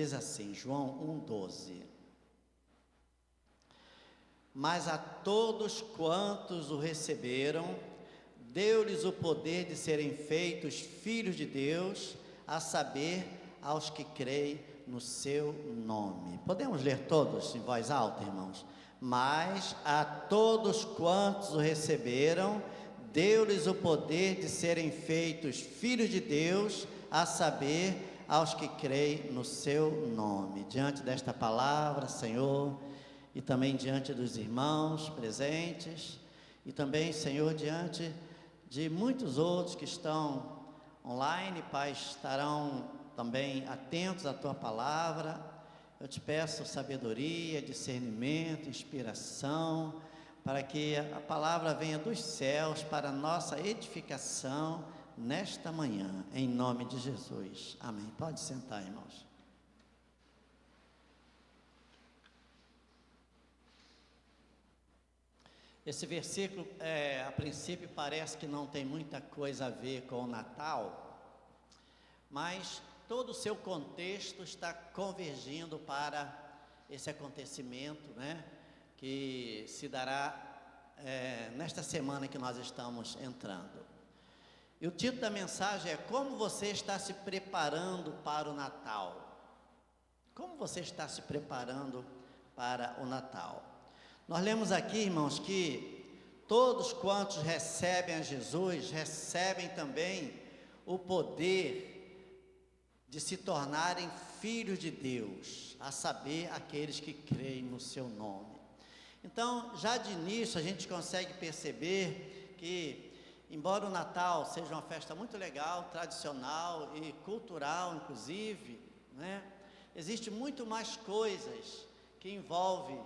Diz assim, João 1,12: Mas a todos quantos o receberam, deu-lhes o poder de serem feitos filhos de Deus, a saber, aos que creem no seu nome. Podemos ler todos em voz alta, irmãos? Mas a todos quantos o receberam, deu-lhes o poder de serem feitos filhos de Deus, a saber, aos que creem no seu nome. Diante desta palavra, Senhor, e também diante dos irmãos presentes, e também, Senhor, diante de muitos outros que estão online, Pai, estarão também atentos à Tua palavra. Eu te peço sabedoria, discernimento, inspiração, para que a palavra venha dos céus para a nossa edificação nesta manhã, em nome de Jesus. Amém. Pode sentar, irmãos. Esse versículo, a princípio, parece que não tem muita coisa a ver com o Natal, mas todo o seu contexto está convergindo para esse acontecimento, né, que se dará nesta semana que nós estamos entrando. E o título da mensagem é: como você está se preparando para o Natal? Como você está se preparando para o Natal? Nós lemos aqui, irmãos, que todos quantos recebem a Jesus, recebem também o poder de se tornarem filhos de Deus, a saber, aqueles que creem no seu nome. Então, já de início, a gente consegue perceber que, embora o Natal seja uma festa muito legal, tradicional e cultural, inclusive, né, existe muito mais coisas que envolvem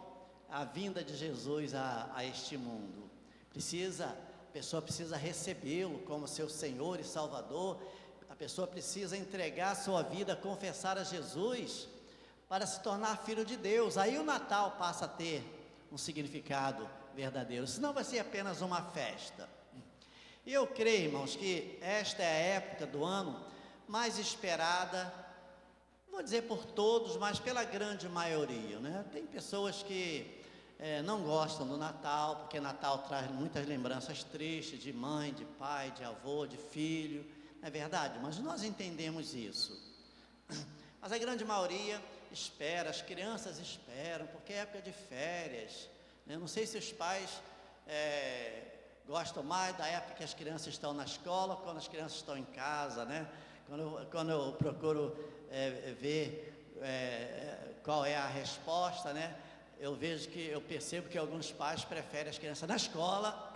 a vinda de Jesus a este mundo. A pessoa precisa recebê-lo como seu Senhor e Salvador. A pessoa precisa entregar a sua vida, confessar a Jesus para se tornar filho de Deus. Aí o Natal passa a ter um significado verdadeiro, senão vai ser apenas uma festa. E eu creio, irmãos, que esta é a época do ano mais esperada, não vou dizer por todos, mas pela grande maioria, né? Tem pessoas que não gostam do Natal, porque Natal traz muitas lembranças tristes de mãe, de pai, de avô, de filho, não é verdade? Mas nós entendemos isso. Mas a grande maioria espera, as crianças esperam, porque é época de férias, né? Não sei se os pais gostam mais da época que as crianças estão na escola, quando as crianças estão em casa, né? Quando eu procuro ver qual é a resposta, né? Eu percebo que alguns pais preferem as crianças na escola,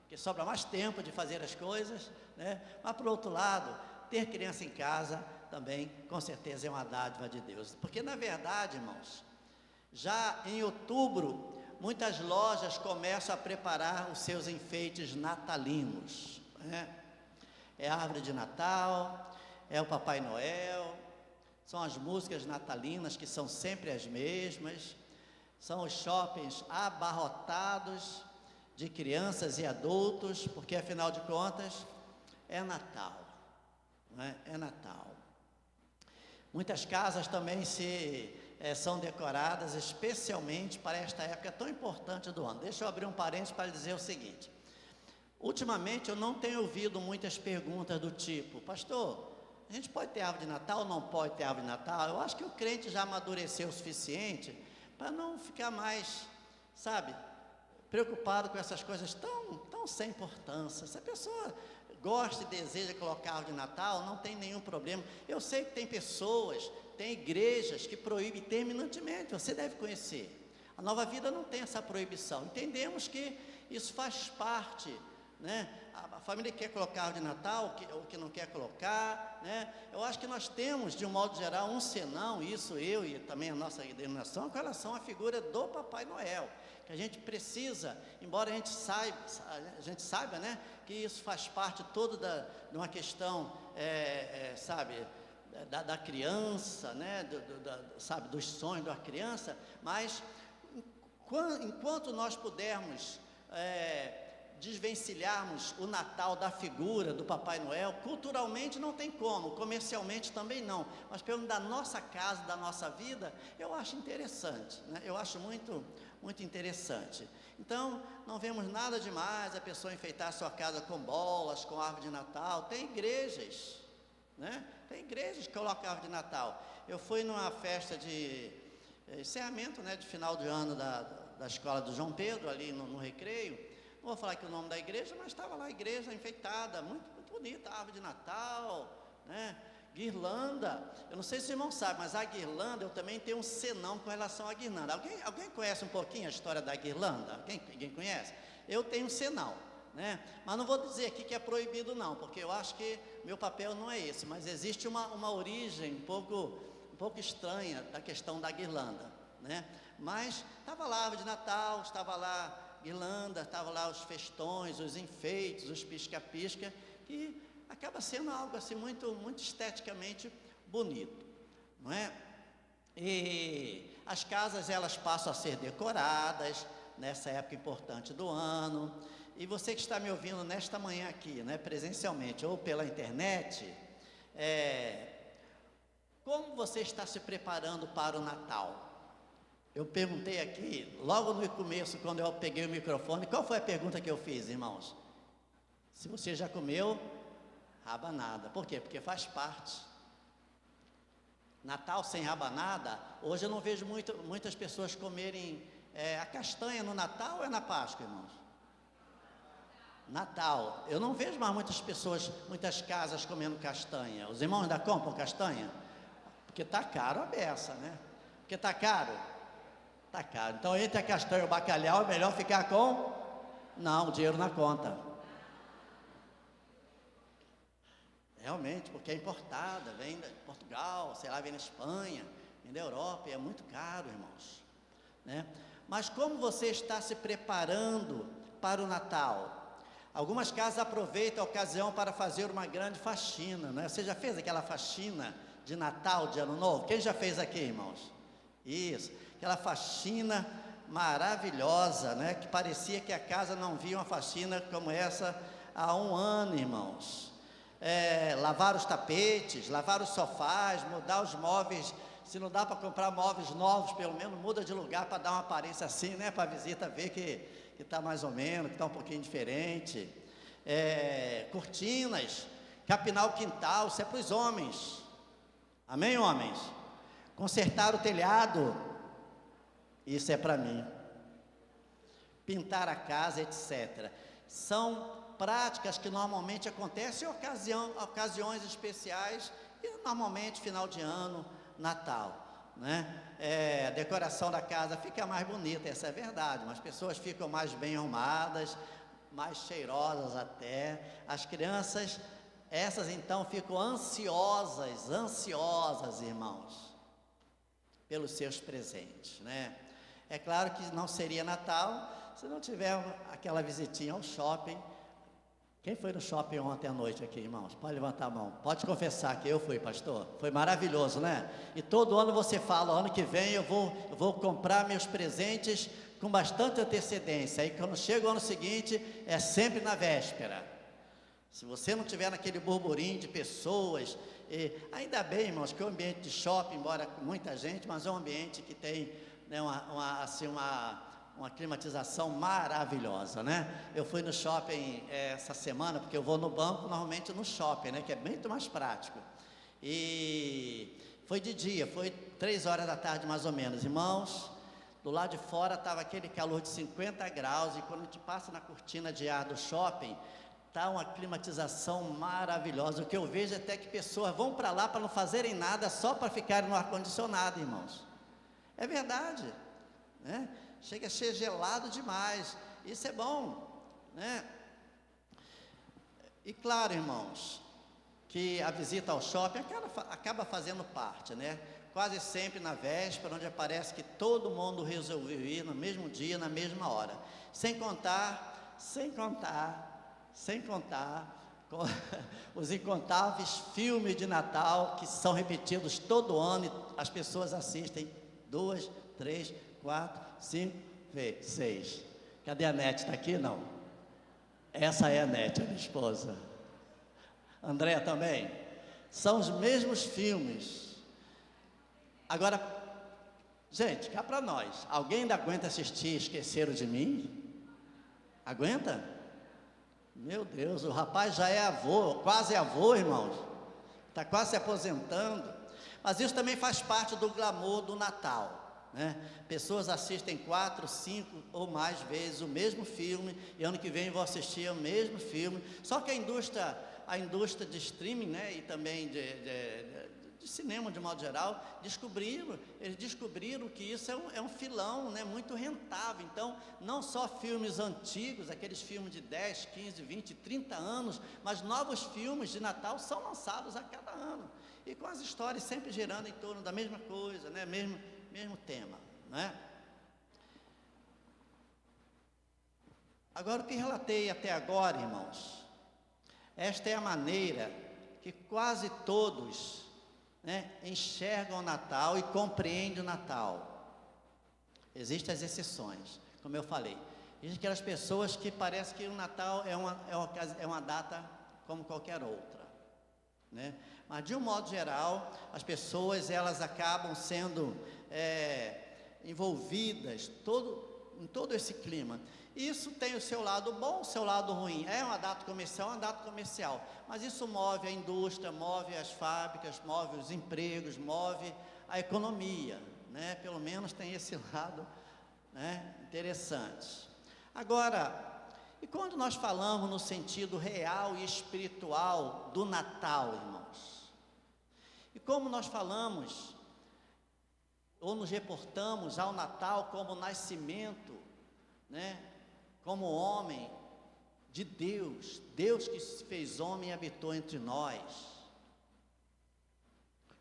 porque sobra mais tempo de fazer as coisas, né? Mas, por outro lado, ter criança em casa também, com certeza, é uma dádiva de Deus. Porque, na verdade, irmãos, já em outubro, muitas lojas começam a preparar os seus enfeites natalinos, né? É a árvore de Natal, é o Papai Noel, são as músicas natalinas que são sempre as mesmas, são os shoppings abarrotados de crianças e adultos, porque afinal de contas é Natal, né? É Natal. Muitas casas também são decoradas especialmente para esta época tão importante do ano. Deixa eu abrir um parênteses para dizer o seguinte: ultimamente eu não tenho ouvido muitas perguntas do tipo: pastor, a gente pode ter árvore de Natal ou não pode ter árvore de Natal? Eu acho que o crente já amadureceu o suficiente para não ficar mais, sabe, preocupado com essas coisas tão sem importância. Se a pessoa gosta e deseja colocar árvore de Natal, não tem nenhum problema. Eu sei que tem pessoas, tem igrejas que proíbem terminantemente, você deve conhecer. A Nova Vida não tem essa proibição. Entendemos que isso faz parte, né? A família quer colocar árvore de Natal, ou que não quer colocar, né? Eu acho que nós temos, de um modo geral, um senão, isso eu e também a nossa denominação, com relação à figura do Papai Noel, que a gente precisa, embora a gente saiba, né, que isso faz parte toda de uma questão, sabe, da criança, né, sabe, dos sonhos da criança, mas enquanto nós pudermos desvencilharmos o Natal da figura do Papai Noel. Culturalmente não tem como, comercialmente também não, mas pelo da nossa casa, da nossa vida, eu acho interessante, né? Eu acho muito, muito interessante. Então, não vemos nada demais a pessoa enfeitar a sua casa com bolas, com árvore de Natal. Tem igrejas, né? Tem igrejas que colocam árvore de Natal. Eu fui numa festa de encerramento, né, de final de ano da escola do João Pedro, ali no Recreio. Não vou falar aqui o nome da igreja, mas estava lá a igreja enfeitada, muito, muito bonita, árvore de Natal, né? Guirlanda. Eu não sei se o irmão sabe, mas a guirlanda, eu também tenho um senão com relação à guirlanda. Alguém conhece um pouquinho a história da guirlanda? Alguém conhece? Eu tenho um senão, né? Mas não vou dizer aqui que é proibido não, porque eu acho que meu papel não é esse, mas existe uma origem um pouco estranha da questão da guirlanda, né? Mas estava lá a árvore de Natal, estava lá guirlanda, estava lá os festões, os enfeites, os pisca-pisca, que acaba sendo algo assim muito, muito esteticamente bonito, não é? E as casas, elas passam a ser decoradas nessa época importante do ano. E você que está me ouvindo nesta manhã aqui, né, presencialmente ou pela internet, como você está se preparando para o Natal? Eu perguntei aqui, logo no começo, quando eu peguei o microfone, qual foi a pergunta que eu fiz, irmãos? Se você já comeu rabanada. Por quê? Porque faz parte. Natal sem rabanada, hoje eu não vejo muitas pessoas comerem a castanha no Natal ou é na Páscoa, irmãos? Natal. Eu não vejo mais muitas pessoas, muitas casas comendo castanha. Os irmãos ainda compram castanha? Porque está caro a beça, né? Porque está caro? Está caro. Então, entre a castanha e o bacalhau, é melhor ficar com? Não, o dinheiro na conta. Realmente, porque é importada, vem de Portugal, sei lá, vem da Espanha, vem da Europa, e é muito caro, irmãos, né? Mas como você está se preparando para o Natal? Algumas casas aproveitam a ocasião para fazer uma grande faxina, né? Você já fez aquela faxina de Natal, de Ano Novo? Quem já fez aqui, irmãos? Isso, aquela faxina maravilhosa, né? Que parecia que a casa não via uma faxina como essa há um ano, irmãos. Lavar os tapetes, lavar os sofás, mudar os móveis. Se não dá para comprar móveis novos, pelo menos muda de lugar para dar uma aparência assim, né? Para a visita ver que está mais ou menos, que está um pouquinho diferente. Cortinas, capinar o quintal, isso é para os homens. Amém, homens? Consertar o telhado, isso é para mim. Pintar a casa, etc. São práticas que normalmente acontecem em ocasiões especiais e normalmente final de ano, Natal, né? A decoração da casa fica mais bonita, essa é verdade, mas as pessoas ficam mais bem arrumadas, mais cheirosas até. As crianças, essas então ficam ansiosas, irmãos, pelos seus presentes, né? É claro que não seria Natal se não tiver aquela visitinha ao shopping. Quem foi no shopping ontem à noite aqui, irmãos? Pode levantar a mão. Pode confessar que eu fui, pastor. Foi maravilhoso, né? E todo ano você fala, ano que vem eu vou comprar meus presentes com bastante antecedência. Aí quando chega o ano seguinte, é sempre na véspera. Se você não tiver naquele burburinho de pessoas, ainda bem, irmãos, que o ambiente de shopping, embora com muita gente, mas é um ambiente que tem, né, uma climatização maravilhosa, né? Eu fui no shopping essa semana, porque eu vou no banco normalmente no shopping, né? Que é muito mais prático. E foi de dia, foi 3 horas da tarde mais ou menos. Irmãos, do lado de fora estava aquele calor de 50 graus e quando a gente passa na cortina de ar do shopping, está uma climatização maravilhosa. O que eu vejo é até que pessoas vão para lá para não fazerem nada, só para ficarem no ar-condicionado, irmãos. É verdade, né? Chega a ser gelado demais, isso é bom, né? E claro, irmãos, que a visita ao shopping acaba fazendo parte, né? Quase sempre na véspera, onde parece que todo mundo resolveu ir no mesmo dia, na mesma hora. Sem contar com os incontáveis filmes de Natal que são repetidos todo ano e as pessoas assistem 2, 3, 4, 5, 6. Cadê a Nete? Está aqui? Não. Essa é a Nete, a minha esposa. Andréa também. São os mesmos filmes. Agora, gente, cá para nós. Alguém ainda aguenta assistir Esqueceram de Mim? Aguenta? Meu Deus, o rapaz já é avô, quase avô, irmãos. Está quase se aposentando. Mas isso também faz parte do glamour do Natal, né? Pessoas assistem 4, 5 ou mais vezes o mesmo filme, e ano que vem vão assistir o mesmo filme. Só que a indústria de streaming, né, e também de cinema de modo geral, eles descobriram que isso é um filão, né, muito rentável. Então, não só filmes antigos, aqueles filmes de 10, 15, 20, 30 anos, mas novos filmes de Natal são lançados a cada ano, e com as histórias sempre girando em torno da mesma coisa, né, mesmo tema, né? Agora, o que relatei até agora, irmãos, esta é a maneira que quase todos, né, enxergam o Natal e compreendem o Natal. Existem as exceções, como eu falei. Existem aquelas pessoas que parece que o Natal é uma data como qualquer outra, né? Mas de um modo geral, as pessoas elas acabam sendo envolvidas em todo esse clima. Isso tem o seu lado bom, o seu lado ruim. É uma data comercial, mas isso move a indústria, move as fábricas, move os empregos, move a economia, né? Pelo menos tem esse lado, né, interessante. Agora, e quando nós falamos no sentido real e espiritual do Natal, irmãos? E como nós falamos ou nos reportamos ao Natal como nascimento, né, como homem de Deus, Deus que se fez homem e habitou entre nós.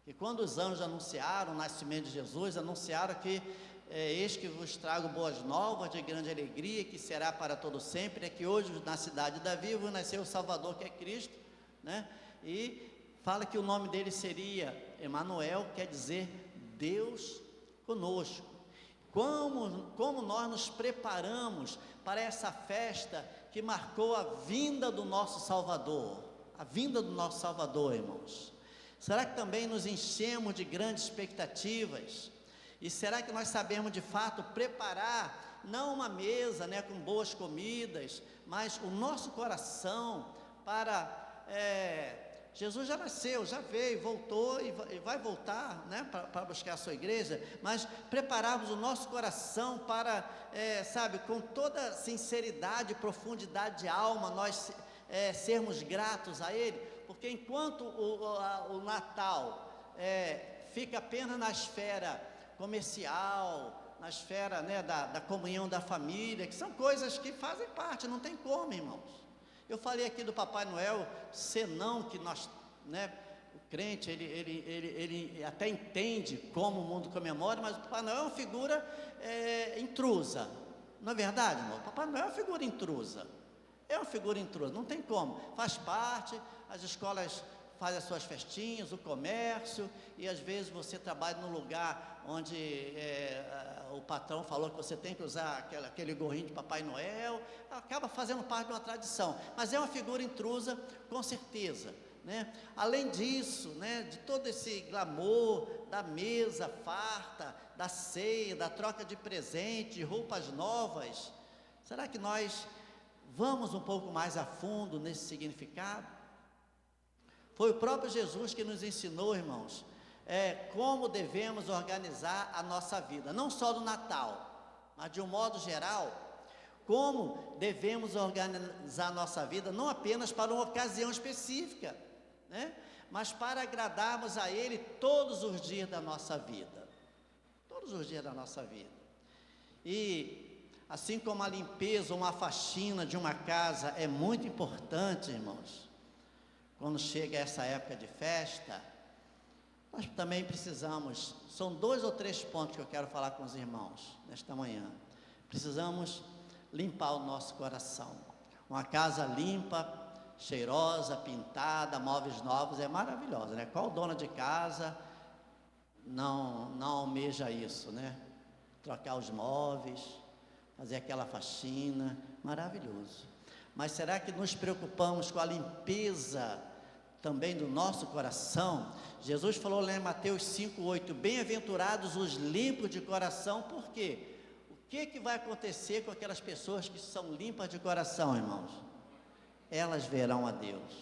E quando os anjos anunciaram o nascimento de Jesus, anunciaram que eis que vos trago boas novas de grande alegria, que será para todo sempre, é que hoje na cidade de Davi nasceu o Salvador, que é Cristo, né? E fala que o nome dele seria Emanuel, quer dizer Deus conosco. Como nós nos preparamos para essa festa que marcou a vinda do nosso Salvador, irmãos? Será que também nos enchemos de grandes expectativas? E será que nós sabemos de fato preparar, não uma mesa, né, com boas comidas, mas o nosso coração para... Jesus já nasceu, já veio, voltou e vai voltar, né, para buscar a sua igreja, mas prepararmos o nosso coração para, com toda sinceridade e profundidade de alma, nós sermos gratos a Ele, porque enquanto o Natal fica apenas na esfera comercial, na esfera, né, da comunhão da família, que são coisas que fazem parte, não tem como, irmãos. Eu falei aqui do Papai Noel, senão que nós, né, o crente, ele até entende como o mundo comemora, mas o Papai Noel é uma figura intrusa, não é verdade, irmão? O Papai Noel é uma figura intrusa, não tem como, faz parte, as escolas fazem as suas festinhas, o comércio, e às vezes você trabalha num lugar onde o patrão falou que você tem que usar aquele gorrinho de Papai Noel, acaba fazendo parte de uma tradição, mas é uma figura intrusa, com certeza, né? Além disso, né, de todo esse glamour, da mesa farta, da ceia, da troca de presente, de roupas novas, será que nós vamos um pouco mais a fundo nesse significado? Foi o próprio Jesus que nos ensinou, irmãos, como devemos organizar a nossa vida, não só no Natal, mas de um modo geral, como devemos organizar a nossa vida, não apenas para uma ocasião específica, né, mas para agradarmos a Ele todos os dias da nossa vida, E assim como a limpeza ou uma faxina de uma casa é muito importante, irmãos, quando chega essa época de festa, nós também precisamos, são 2 ou 3 pontos que eu quero falar com os irmãos nesta manhã. Precisamos limpar o nosso coração. Uma casa limpa, cheirosa, pintada, móveis novos, é maravilhosa, né? Qual dona de casa não almeja isso, né? Trocar os móveis, fazer aquela faxina, maravilhoso. mas será que nos preocupamos com a limpeza também do nosso coração? Jesus falou lá em Mateus 5:8, bem-aventurados os limpos de coração. Por quê? O que vai acontecer com aquelas pessoas que são limpas de coração, irmãos? Elas verão a Deus.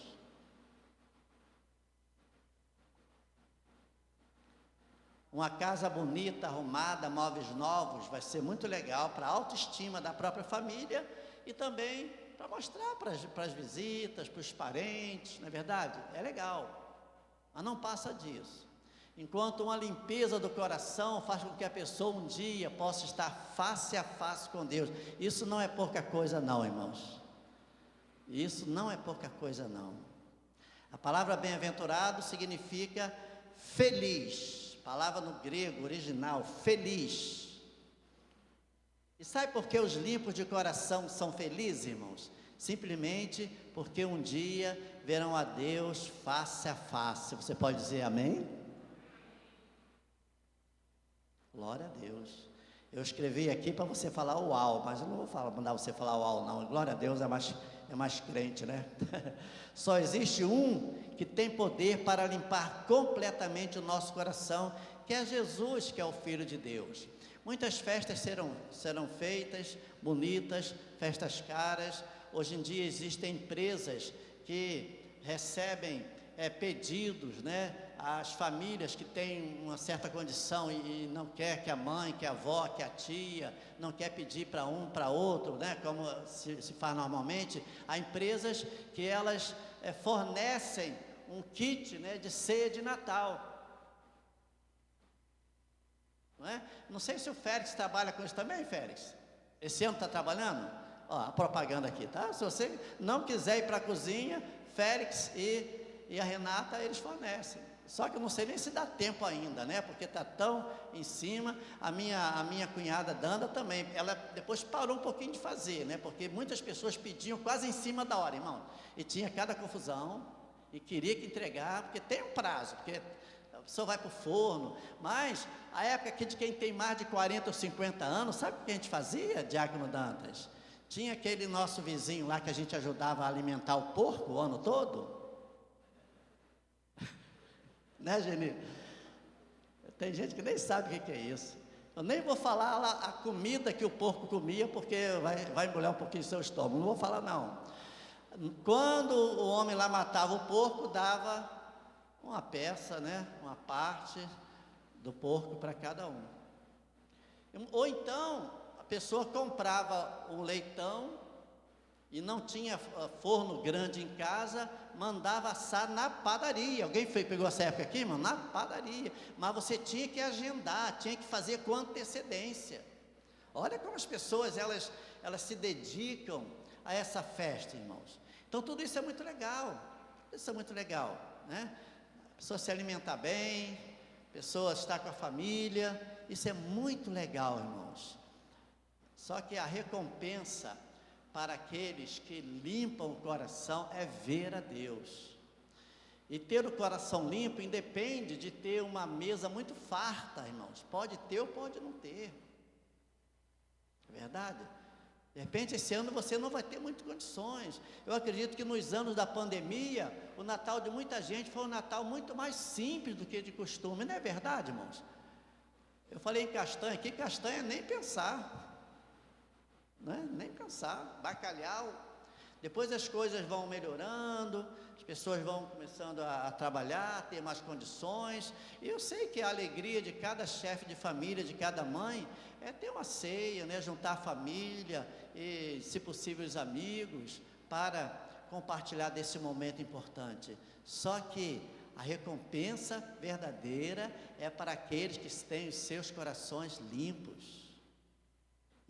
Uma casa bonita, arrumada, móveis novos, vai ser muito legal para a autoestima da própria família e também para mostrar para as visitas, para os parentes, não é verdade? É legal, mas não passa disso. Enquanto uma limpeza do coração faz com que a pessoa um dia possa estar face a face com Deus. Isso não é pouca coisa não, irmãos. Isso não é pouca coisa não. A palavra bem-aventurado significa feliz. Palavra no grego original, feliz. E sabe por que os limpos de coração são felizes, irmãos? Simplesmente porque um dia verão a Deus face a face. Você pode dizer amém? Glória a Deus. Eu escrevi aqui para você falar uau, mas eu não vou mandar você falar uau não. Glória a Deus é mais crente, né? Só existe um que tem poder para limpar completamente o nosso coração, que é Jesus, que é o Filho de Deus. Muitas festas serão feitas, bonitas, festas caras. Hoje em dia existem empresas que recebem pedidos, né? As famílias que têm uma certa condição e não quer que a mãe, que a avó, que a tia, não quer pedir para um, para outro, né? Como se faz normalmente. Há empresas que elas fornecem um kit, né, de ceia de Natal. Não é? Não sei se o Félix trabalha com isso também, Félix. Esse ano está trabalhando? Ó, a propaganda aqui, tá? Se você não quiser ir para a cozinha, Félix e a Renata, eles fornecem. Só que eu não sei nem se dá tempo ainda, né? Porque está tão em cima. A minha cunhada Danda também, ela depois parou um pouquinho de fazer, né? Porque muitas pessoas pediam quase em cima da hora, irmão. E tinha cada confusão, e queria que entregar, porque tem um prazo, porque a pessoa vai para o forno. Mas a época aqui de quem tem mais de 40 ou 50 anos, sabe o que a gente fazia, Diácono Dantas? Tinha aquele nosso vizinho lá que a gente ajudava a alimentar o porco o ano todo. Né, Geni? Tem gente que nem sabe o que é isso. Eu nem vou falar lá a comida que o porco comia, porque vai embrulhar um pouquinho seu estômago. Não vou falar não. Quando o homem lá matava o porco, dava uma peça, né? Uma parte do porco para cada um. Ou então, a pessoa comprava um leitão e não tinha forno grande em casa, mandava assar na padaria. Alguém pegou essa época aqui, irmão? Na padaria. Mas você tinha que agendar, tinha que fazer com antecedência. Olha como as pessoas, elas se dedicam a essa festa, irmãos. Então tudo isso é muito legal. Isso é muito legal, né? A pessoa se alimentar bem, a pessoa estar com a família. Isso é muito legal, irmãos. Só que a recompensa para aqueles que limpam o coração é ver a Deus. E ter o coração limpo independe de ter uma mesa muito farta, irmãos. Pode ter ou pode não ter. É verdade? De repente esse ano você não vai ter muitas condições. Eu acredito que nos anos da pandemia, o Natal de muita gente foi um Natal muito mais simples do que de costume. Não é verdade, irmãos? Eu falei em castanha aqui, castanha nem pensar. Né? Nem pensar, bacalhau. Depois as coisas vão melhorando, as pessoas vão começando a trabalhar, a ter mais condições. E eu sei que a alegria de cada chefe de família, de cada mãe, é ter uma ceia, né? Juntar a família e, se possível, os amigos, para compartilhar desse momento importante. Só que a recompensa verdadeira é para aqueles que têm os seus corações limpos.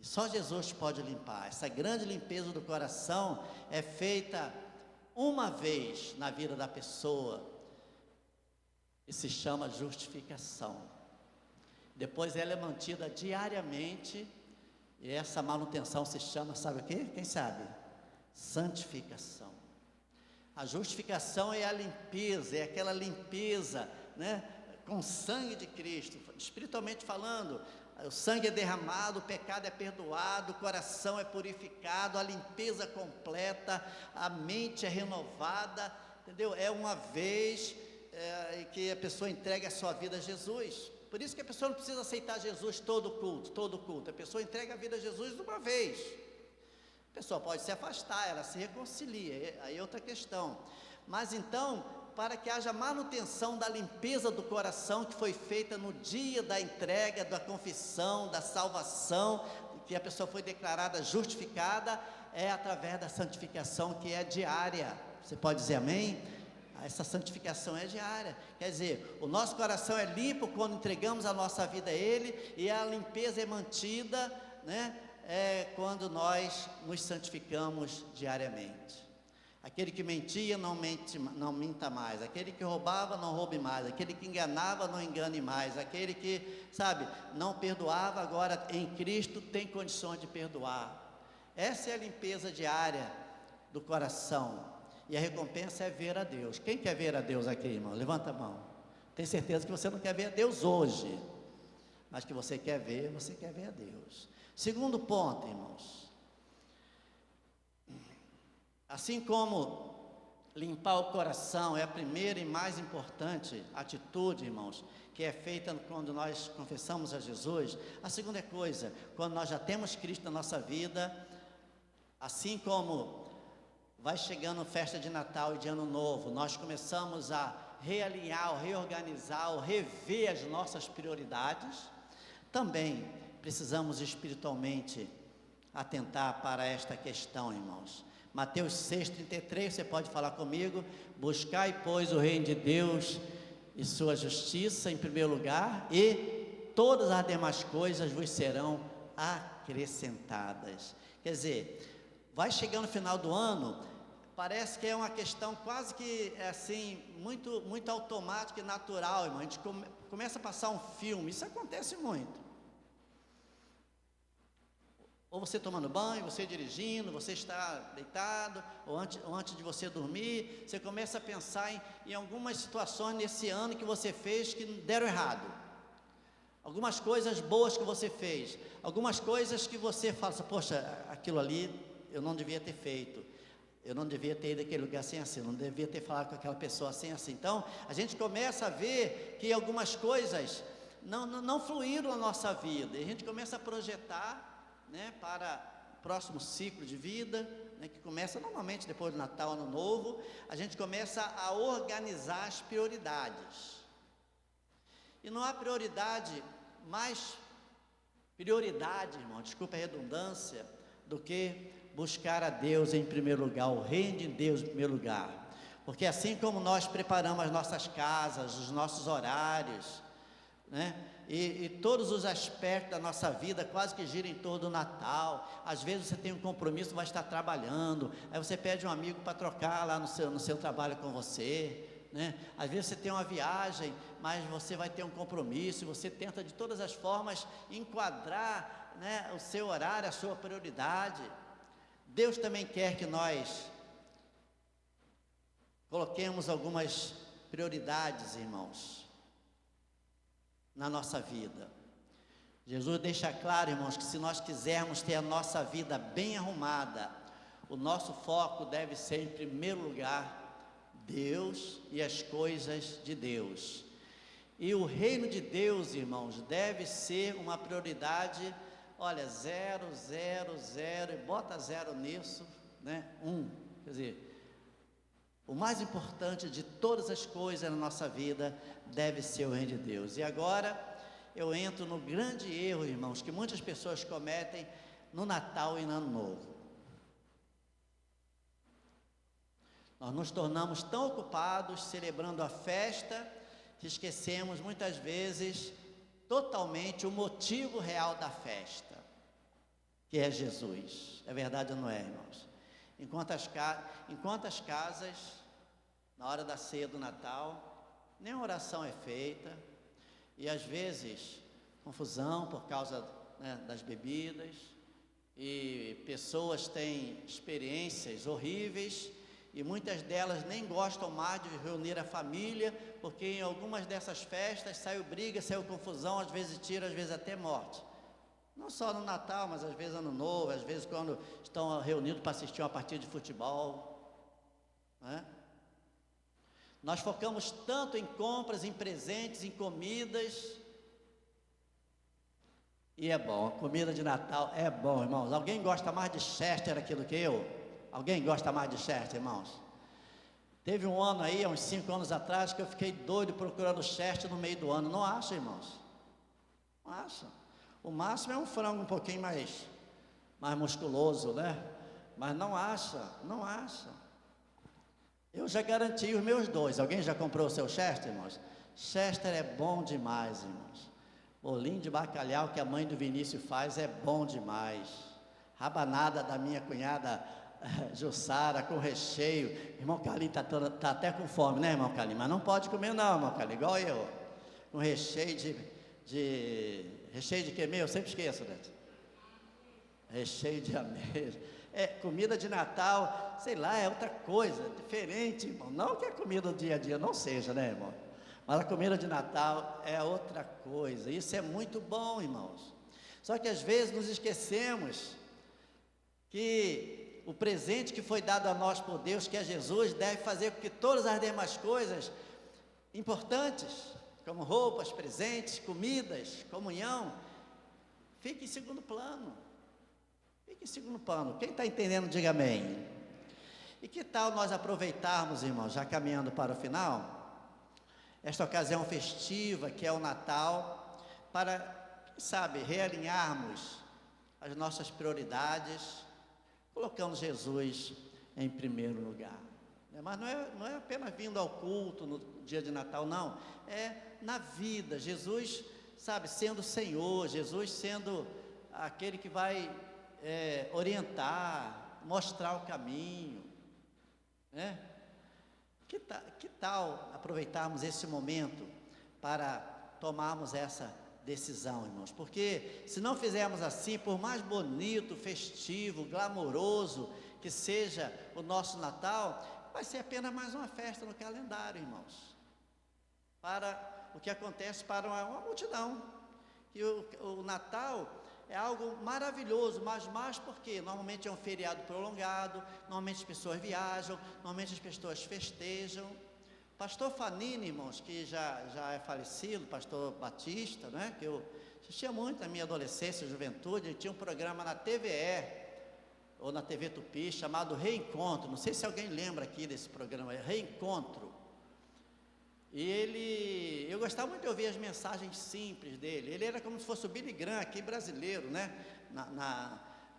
E só Jesus pode limpar. Essa grande limpeza do coração é feita uma vez na vida da pessoa e se chama justificação. Depois ela é mantida diariamente e essa manutenção se chama, sabe o quê? Quem sabe? Santificação. A justificação é a limpeza, é aquela limpeza, né? com o sangue de Cristo, espiritualmente falando, o sangue é derramado, o pecado é perdoado, o coração é purificado, a limpeza completa, a mente é renovada, entendeu? É uma vez que a pessoa entrega a sua vida a Jesus. Por isso que a pessoa não precisa aceitar Jesus todo culto. A pessoa entrega a vida a Jesus de uma vez. A pessoa pode se afastar, ela se reconcilia, aí é outra questão. Mas então, para que haja manutenção da limpeza do coração que foi feita no dia da entrega, da confissão, da salvação, que a pessoa foi declarada justificada, é através da santificação que é diária. Você pode dizer amém? Essa santificação é diária, quer dizer, o nosso coração é limpo quando entregamos a nossa vida a Ele, e a limpeza é mantida, né? Quando nós nos santificamos diariamente. Aquele que mentia, não minta mais. Aquele que roubava, não roube mais. Aquele que enganava, não engane mais. Aquele que, não perdoava, agora em Cristo tem condições de perdoar. Essa é a limpeza diária do coração. E a recompensa é ver a Deus. Quem quer ver a Deus aqui, irmão? Levanta a mão. Tenho certeza que você não quer ver a Deus hoje, mas que você quer ver a Deus. Segundo ponto, irmãos. Assim como limpar o coração é a primeira e mais importante atitude, irmãos, que é feita quando nós confessamos a Jesus, a segunda coisa, quando nós já temos Cristo na nossa vida, assim como vai chegando festa de Natal e de Ano Novo, nós começamos a realinhar, reorganizar, rever as nossas prioridades, também precisamos espiritualmente atentar para esta questão, irmãos. Mateus 6,33, você pode falar comigo: buscai, pois, o reino de Deus e sua justiça em primeiro lugar, e todas as demais coisas vos serão acrescentadas. Quer dizer, vai chegando o final do ano, parece que é uma questão quase que assim, muito automática e natural, irmão. A gente começa a passar um filme, isso acontece muito. Ou você tomando banho, você dirigindo, você está deitado, ou antes de você dormir, você começa a pensar em algumas situações nesse ano que você fez que deram errado. Algumas coisas boas que você fez, algumas coisas que você fala assim, poxa, aquilo ali eu não devia ter feito, eu não devia ter ido àquele lugar assim, não devia ter falado com aquela pessoa assim. Então, a gente começa a ver que algumas coisas não fluíram na nossa vida, e a gente começa a projetar, né, para o próximo ciclo de vida, né, que começa normalmente depois do Natal, Ano Novo. A gente começa a organizar as prioridades, e não há mais prioridade, irmão, desculpa a redundância, do que buscar a Deus em primeiro lugar, o reino de Deus em primeiro lugar, porque assim como nós preparamos as nossas casas, os nossos horários, né, e todos os aspectos da nossa vida quase que giram em torno do Natal. Às vezes você tem um compromisso, vai estar trabalhando, aí você pede um amigo para trocar lá no seu trabalho com você, né? Às vezes você tem uma viagem, mas você vai ter um compromisso, e você tenta de todas as formas enquadrar, né, o seu horário, a sua prioridade. Deus também quer que nós coloquemos algumas prioridades, irmãos, na nossa vida. Jesus deixa claro, irmãos, que se nós quisermos ter a nossa vida bem arrumada, o nosso foco deve ser, em primeiro lugar, Deus e as coisas de Deus. E o reino de Deus, irmãos, deve ser uma prioridade, olha, 0, 0, 0, e bota 0 nisso, né? 1, quer dizer, o mais importante de todas as coisas na nossa vida deve ser o reino de Deus. E agora eu entro no grande erro, irmãos, que muitas pessoas cometem no Natal e no Ano Novo. Nós nos tornamos tão ocupados celebrando a festa que esquecemos muitas vezes totalmente o motivo real da festa, que é Jesus. É verdade ou não é, irmãos? Enquanto as casas, na hora da ceia do Natal, nenhuma oração é feita, e às vezes confusão por causa, né, das bebidas, e pessoas têm experiências horríveis, e muitas delas nem gostam mais de reunir a família, porque em algumas dessas festas saiu briga, saiu confusão, às vezes tiro, às vezes até morte. Não só no Natal, mas às vezes Ano Novo, às vezes quando estão reunidos para assistir uma partida de futebol, né? Nós focamos tanto em compras, em presentes, em comidas, e é bom, comida de Natal é bom, irmãos. Alguém gosta mais de Chester aqui do que eu? Alguém gosta mais de Chester, irmãos? Teve um ano aí, há uns 5 anos atrás, que eu fiquei doido procurando Chester no meio do ano. Não acha, irmãos? Não acha? O máximo é um frango um pouquinho mais musculoso, né? Mas não acha, não acha. Eu já garanti os meus 2. Alguém já comprou o seu Chester, irmãos? Chester é bom demais, irmãos. Bolinho de bacalhau que a mãe do Vinícius faz é bom demais. Rabanada da minha cunhada Jussara com recheio. Irmão Carlinhos tá até com fome, né, irmão Carlinhos? Mas não pode comer não, irmão Carlinhos, igual eu. Com recheio recheio de quê mesmo? Eu sempre esqueço, né? Recheio de ameixa. É comida de Natal, sei lá, é outra coisa, diferente, irmão. Não que a comida do dia a dia não seja, né, irmão? Mas a comida de Natal é outra coisa. Isso é muito bom, irmãos. Só que às vezes nos esquecemos que o presente que foi dado a nós por Deus, que é Jesus, deve fazer com que todas as demais coisas importantes, como roupas, presentes, comidas, comunhão, fiquem em segundo plano. Fique em segundo plano. Quem está entendendo, diga amém. E que tal nós aproveitarmos, irmãos, já caminhando para o final, esta ocasião festiva que é o Natal, para, quem sabe, realinharmos as nossas prioridades, colocando Jesus em primeiro lugar. Mas não é apenas vindo ao culto no dia de Natal, não. É na vida, Jesus, sabe, sendo o Senhor, Jesus sendo aquele que vai orientar, mostrar o caminho, né? Que tal aproveitarmos esse momento para tomarmos essa decisão, irmãos? Porque se não fizermos assim, por mais bonito, festivo, glamouroso que seja o nosso Natal, vai ser apenas mais uma festa no calendário, irmãos. Para o que acontece para uma multidão. Que o Natal é algo maravilhoso, mas mais porque normalmente é um feriado prolongado, normalmente as pessoas viajam, normalmente as pessoas festejam. Pastor Fanini, irmãos, que já é falecido, pastor Batista, né, que eu assistia muito na minha adolescência e juventude, ele tinha um programa na TVE, ou na TV Tupi, chamado Reencontro. Não sei se alguém lembra aqui desse programa, Reencontro. E eu gostava muito de ouvir as mensagens simples dele. Ele era como se fosse o Billy Graham aqui brasileiro, né?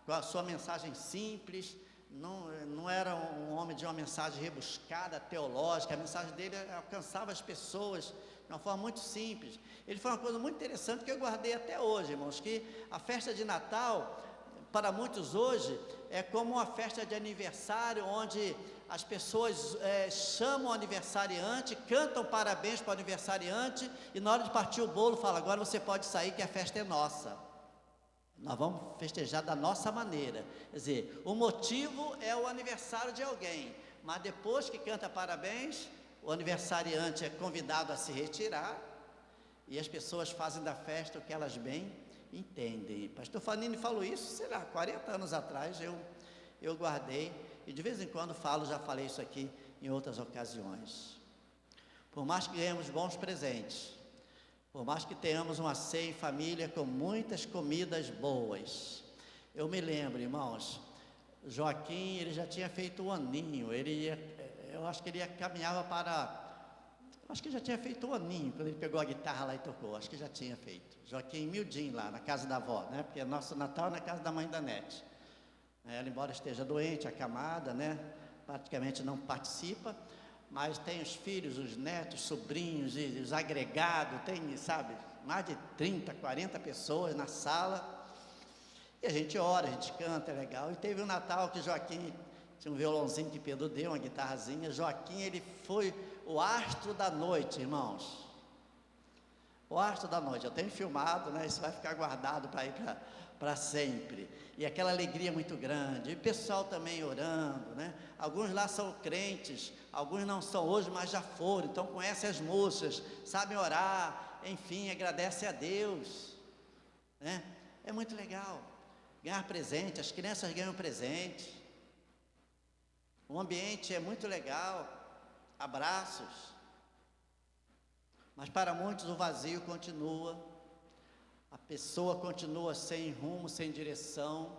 Com a sua mensagem simples. Não era um homem de uma mensagem rebuscada, teológica. A mensagem dele alcançava as pessoas de uma forma muito simples. Ele foi uma coisa muito interessante que eu guardei até hoje, irmãos, que a festa de Natal, para muitos hoje, é como uma festa de aniversário, onde as pessoas chamam o aniversariante, cantam parabéns para o aniversariante, e na hora de partir o bolo, fala: agora você pode sair que a festa é nossa. Nós vamos festejar da nossa maneira. Quer dizer, o motivo é o aniversário de alguém, mas depois que canta parabéns, o aniversariante é convidado a se retirar, e as pessoas fazem da festa o que elas bem entendem. Pastor Fanini falou isso, sei lá, 40 anos atrás, eu guardei, e de vez em quando já falei isso aqui em outras ocasiões. Por mais que ganhemos bons presentes, por mais que tenhamos uma ceia em família com muitas comidas boas, eu me lembro, irmãos, Joaquim, ele já tinha feito um aninho, eu acho que ele caminhava acho que já tinha feito um aninho, quando ele pegou a guitarra lá e tocou, acho que já tinha feito. Joaquim Mildinho lá, na casa da avó, né? Porque nosso Natal é na casa da mãe da Nete. Ela, embora esteja doente, acamada, né? Praticamente não participa, mas tem os filhos, os netos, sobrinhos, e os agregados, tem, sabe, mais de 30, 40 pessoas na sala, e a gente ora, a gente canta, é legal. E teve um Natal que Joaquim tinha um violãozinho que Pedro deu, uma guitarrazinha. Joaquim, ele foi o astro da noite, irmãos. O astro da noite, eu tenho filmado, né? Isso vai ficar guardado para ir para sempre. E aquela alegria muito grande. E o pessoal também orando, né? Alguns lá são crentes, alguns não são hoje, mas já foram. Então conhecem as músicas, sabem orar, enfim, agradecem a Deus, né? É muito legal. Ganhar presente, as crianças ganham presente. O ambiente é muito legal. Abraços. Mas para muitos o vazio continua. A pessoa continua sem rumo, sem direção,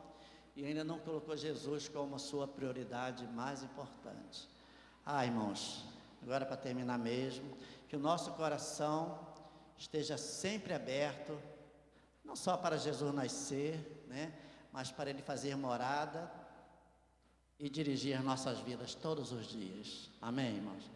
e ainda não colocou Jesus como a sua prioridade mais importante. Irmãos, agora para terminar mesmo, que o nosso coração esteja sempre aberto, não só para Jesus nascer, né, mas para Ele fazer morada e dirigir nossas vidas todos os dias. Amém, irmãos?